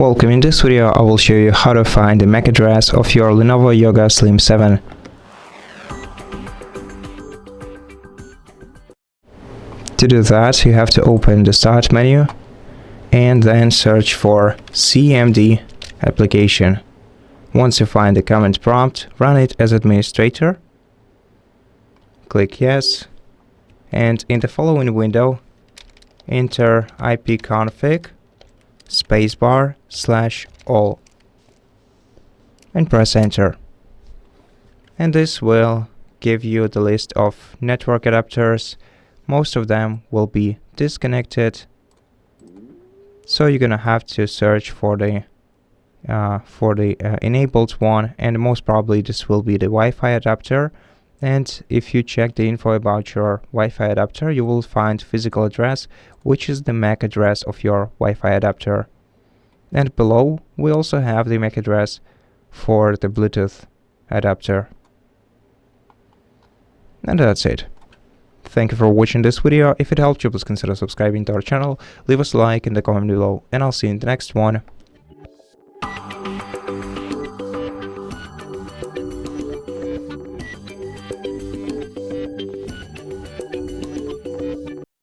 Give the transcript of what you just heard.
Welcome. In this video I will show you how to find the MAC address of your LENOVO Yoga Slim 7. To do that, you have to open the Start menu and then search for CMD application. Once you find the command prompt, run it as administrator. Click Yes, and in the following window, enter ipconfig /all and press enter. And this will give you the list of network adapters. Most of them will be disconnected, so you're gonna have to search for the enabled one, and most probably this will be the Wi-Fi adapter. And if you check the info about your Wi-Fi adapter, you will find physical address, which is the MAC address of your Wi-Fi adapter. And below, we also have the MAC address for the Bluetooth adapter. And that's it. Thank you for watching this video. If it helped you, please consider subscribing to our channel, leave us a like in the comment below, and I'll see you in the next one.